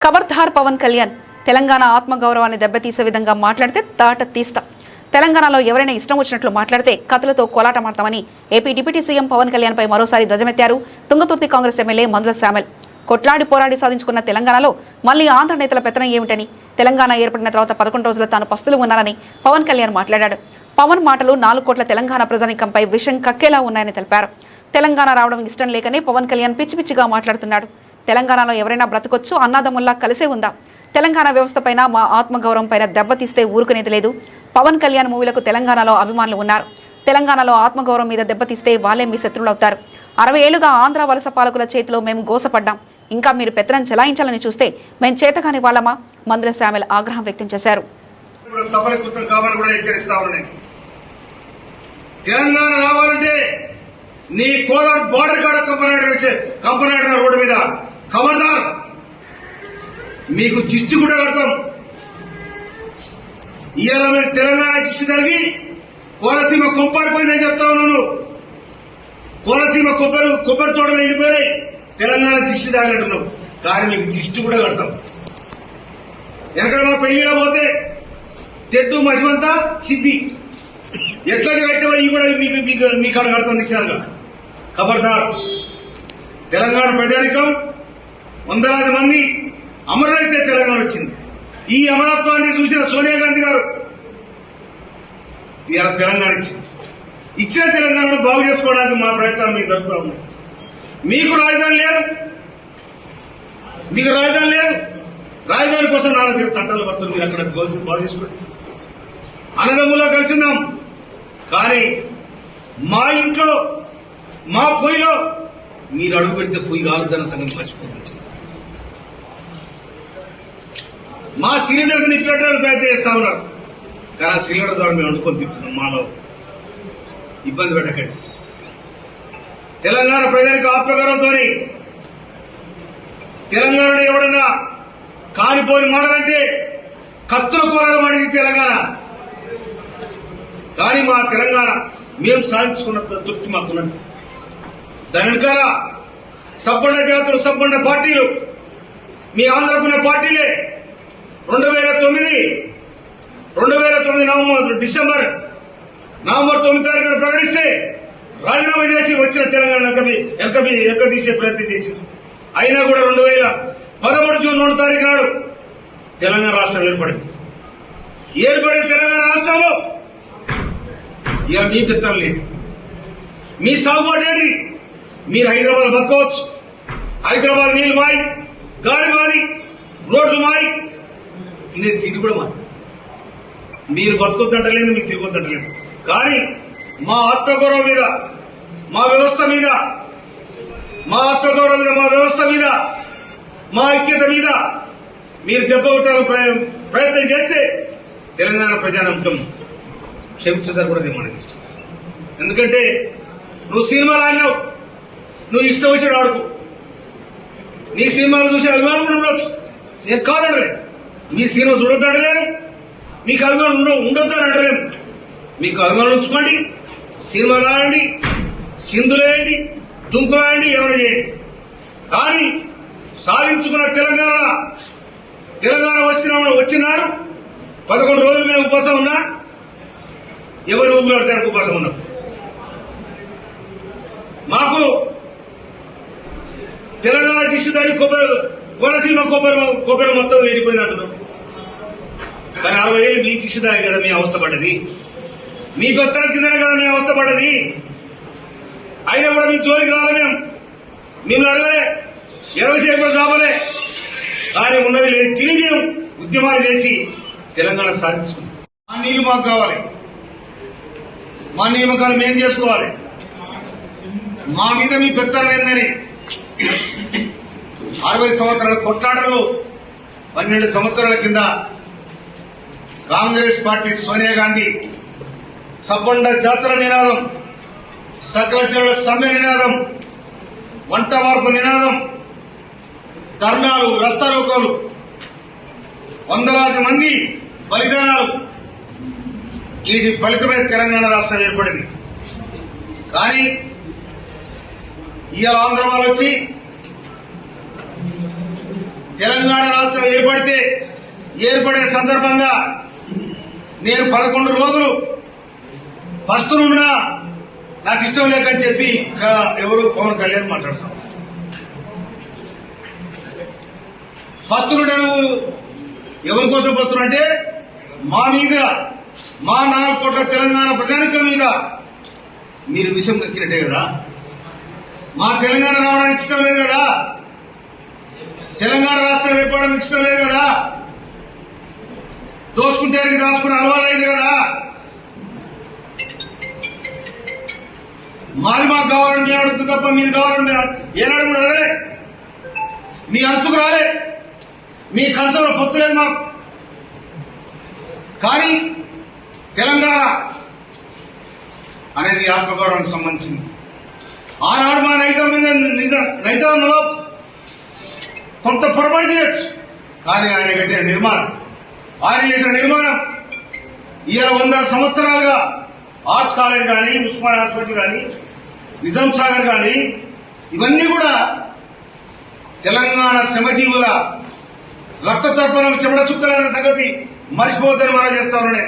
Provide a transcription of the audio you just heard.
ఖబర్దార్ పవన్ కళ్యాణ్ తెలంగాణ ఆత్మగౌరవాన్ని దెబ్బతీసే విధంగా మాట్లాడితే తాట తీస్తా. తెలంగాణలో ఎవరైనా ఇష్టం వచ్చినట్లు మాట్లాడితే కథలతో కోలాటమాడతామని AP deputy CM Pawan Kalyan పై మరోసారి ధ్వజమెత్తారు తుంగతుర్తి కాంగ్రెస్ ఎమ్మెల్యే మందుల శామెల్. కొట్లాడి పోరాడి సాధించుకున్న తెలంగాణలో మళ్లీ ఆంధ్ర నేతల పెత్తనం ఏమిటని, తెలంగాణ ఏర్పడిన తర్వాత 11 రోజులు తాను పస్తులు ఉన్నానని పవన్ కళ్యాణ్ మాట్లాడాడు. పవన్ మాటలు 4 కోట్ల తెలంగాణ ప్రజానీకంపై విషం కక్కేలా ఉన్నాయని తెలిపారు. తెలంగాణ రావడం ఇష్టం లేకనే పవన్ కళ్యాణ్ పిచ్చి పిచ్చిగా మాట్లాడుతున్నాడు. తెలంగాణలో ఎవరైనా బ్రతకొచ్చు, అన్నాదమ్ముల్లా కలిసే ఉందా? తెలంగాణ వ్యవస్థపైన మా ఆత్మగౌరవం పైన దెబ్బతీస్తే ఊరుకునేది లేదు. పవన్ కళ్యాణ్ మూవీలకు తెలంగాణలో అభిమానులు ఉన్నారు. తెలంగాణలో ఆత్మగౌరవం మీద దెబ్బతీస్తే వాళ్ళే మీ శత్రువులవుతారు. 60 ఏళ్లుగా ఆంధ్ర వలస పాలకుల చేతిలో మేము గోసపడ్డాం. ఇంకా మీరు పెత్తనం చెలాయించాలని చూస్తే మేము చేతకాని వాళ్ళమా? మందుల శామెల్ ఆగ్రహం వ్యక్తం చేశారు. తెలంగాణ రావాలంటే నీ కోదాడు బోర్డర్ కాడ కంపనాడు రోడ్డు మీద ఖబర్దార్, మీకు దిష్టి కూడా కడతాం. ఇవాళ మీరు తెలంగాణ దిష్టి జరిగి కోనసీమ కొప్పారిపోయిందని చెప్తా ఉన్నాను. కోనసీమ కొబ్బరి తోటలు ఎండిపోయినాయి, తెలంగాణ దిష్టి తాగంటున్నాం. కానీ మీకు దిష్టి కూడా కడతాం. ఎక్కడ మా పెళ్లిగా పోతే తెడ్డు మసిమంతా సిద్ధి ఎట్లా కట్టావో ఇవి కూడా మీకు కాడ కడతాం నిశ్చయంగా. ఖబర్దార్, తెలంగాణ ప్రజానికం వందలాది మంది అమరులైతే తెలంగాణ వచ్చింది. ఈ అమరత్వాన్ని చూసిన సోనియా గాంధీ గారు ఇలా తెలంగాణ ఇచ్చిన తెలంగాణను బాగు చేసుకోవడానికి మా ప్రయత్నాలు మీకు జరుపుతా ఉన్నాయి. మీకు రాజధాని లేదు, రాజధాని కోసం నాలుగు తట్టలు పడుతుంది. మీరు అక్కడ బాగు చేసుకోండి, అన్నదమ్ములా కలిసిందాం. కానీ మా ఇంట్లో మా పొయ్యిలో మీరు అడుగు పెడితే పొయ్యి కాలుద్దన్న సంగతి మర్చిపోతుంది. మా సిలిండర్కి నిప్పెట్టడానికి ప్రయత్నం చేస్తా ఉన్నారు. కానీ ఆ సిలిండర్ ద్వారా మేము వండుకొని తింటున్నాం. మాలో ఇబ్బంది పెట్టకండి. తెలంగాణ ప్రజలకు ఆత్మగౌరవంతో తెలంగాణలో ఎవడన్నా కాలిపోని మాటలంటే కత్తుల కోరడం అనేది తెలంగాణ. కానీ మా తెలంగాణ మేము సాధించుకున్న తృప్తి మాకున్నది. దాని వెనుకాల సబ్బండ జాతులు, సబ్బండ పార్టీలు, మీ ఆంధ్రకున్న పార్టీలే 2009 డిసెంబర్ 9 తారీఖున ప్రకటిస్తే రాజీనామా చేసి వచ్చిన తెలంగాణ ఎక్క తీసే ప్రయత్నం చేసింది. అయినా కూడా 2013 జూన్ 2 తారీఖు నాడు తెలంగాణ రాష్ట్రం ఏర్పడింది. ఏర్పడిన తెలంగాణ రాష్ట్రంలో ఇక మీ పెత్తనం ఏంటి, మీ సాగుబాటు ఏంటి? మీరు హైదరాబాద్ బతకవచ్చు. హైదరాబాద్ నీళ్లు మాయి, గాలి మాది, రోడ్లు మాయి, తినే తిండి కూడా మాది. మీరు బతకొద్దంటలేదు, మీకు తిరగొద్దంటలేదు. కానీ మా ఆత్మగౌరవం మీద, మా వ్యవస్థ మీద, మా ఆత్మగౌరవం మీద, మా వ్యవస్థ మీద, మా ఐక్యత మీద మీరు దెబ్బ కొట్టాలని ప్రయత్నం చేస్తే తెలంగాణ ప్రజానమ్మకం క్షమించదని కూడా నేను మనకి. ఎందుకంటే నువ్వు సినిమాలు ఆడినావు, నువ్వు ఇష్టం వచ్చిన ఆడుకో. నీ సినిమాలు చూసి అభిమానం కూడా ఉండొచ్చు, నేను కాదనలేదు. మీ సినిమా చూడొద్దంటలేను, మీకు అభిమానం ఉండొద్దని అంటలేను. మీకు అభిమానం ఉంచుకోండి, సినిమాలు ఆడండి, సింధులేయండి, దుంకులాయండి, ఎవరు చేయండి. కానీ సాధించుకున్న తెలంగాణ వచ్చినాడు 11 రోజులు మేము ఉపవాసం ఉన్నా, ఎవరు ఊగులాడతారు ఉపవాసం ఉన్నాం. మాకు తెలంగాణ దిష్టిదారి కోనసీమ కొబ్బరి మొత్తం ఎండిపోయింది అంటున్నాం. కానీ 60 ఏళ్ళు మీ దిష్టిదారి కదా మీ అవస్థ పడ్డది, మీ పెత్తన కిందనే కదా మీ అవస్థ పడ్డది. అయినా కూడా మీ జోలికి రాలే, మిమ్మల్ని అడగలే, ఎడవసేపు కూడా కావలే. కానీ ఉన్నది లేదు తిని మేము ఉద్యమాలు చేసి తెలంగాణ సాధించుకున్నాం. మా నీళ్లు మాకు కావాలి, మా నియామకాలు మేం చేసుకోవాలి. మా మీద మీ పెత్తనం ఏందని 60 సంవత్సరాల కొట్లాటలు 12 సంవత్సరాల కింద కాంగ్రెస్ పార్టీ సోనియా గాంధీ సబ్బండ జాతర నినాదం, సకల జనుల సమ్మె నినాదం, వంట మార్పు నినాదం, ధర్నాలు, రస్తారోకోలు, వందలాది మంది బలిదానాలు, వీటి ఫలితమే తెలంగాణ రాష్ట్రం ఏర్పడింది. కానీ ఇవాళ ఆంధ్ర వాళ్ళు వచ్చి తెలంగాణ రాష్ట్రం ఏర్పడే సందర్భంగా నేను 11 రోజులు పస్తునున్నా నాకు ఇష్టం లేకని చెప్పి ఎవరు పవన్ కళ్యాణ్ మాట్లాడతాం. పస్తులుంటే నువ్వు ఎవరి కోసం పస్తులంటే మా మీద, మా 4 కోట్ల తెలంగాణ ప్రజానికం మీద మీరు విషం కక్కినట్టే కదా. మా తెలంగాణ రావడానికి ఇష్టం లేదు కదా, తెలంగాణ రాష్ట్రం ఏర్పడడానికి ఇష్టం లేదు కదా, దోసుకుంటే దాచుకుని అలవాలైంది కదా. మాది మాకు కావాలని మేము అడుగుతుంది తప్ప మీది కావాలని మేము ఏనాడు కూడా అడగలే. మీ అంచుకు రాలే, మీ కంచంలో పొత్తు లేదు మాకు. కానీ తెలంగాణ అనేది ఆత్మగౌరవానికి సంబంధించింది. ఆనాడు మా నైజాంలో కొంత పొరపాటు చేయొచ్చు, కానీ ఆయన కట్టిన నిర్మాణం, ఆయన చేసిన నిర్మాణం ఇవాళ 100 సంవత్సరాలుగా ఆర్ట్స్ కాలేజ్ కానీ, ఉస్మాన్ హాస్పిటల్ కానీ, నిజాం సాగర్ కానీ ఇవన్నీ కూడా తెలంగాణ శ్రమజీవుల రక్త తర్పణం చెమట చుక్కలైన సంగతి మర్చిపోతారని మనం చేస్తా ఉన్నాడే.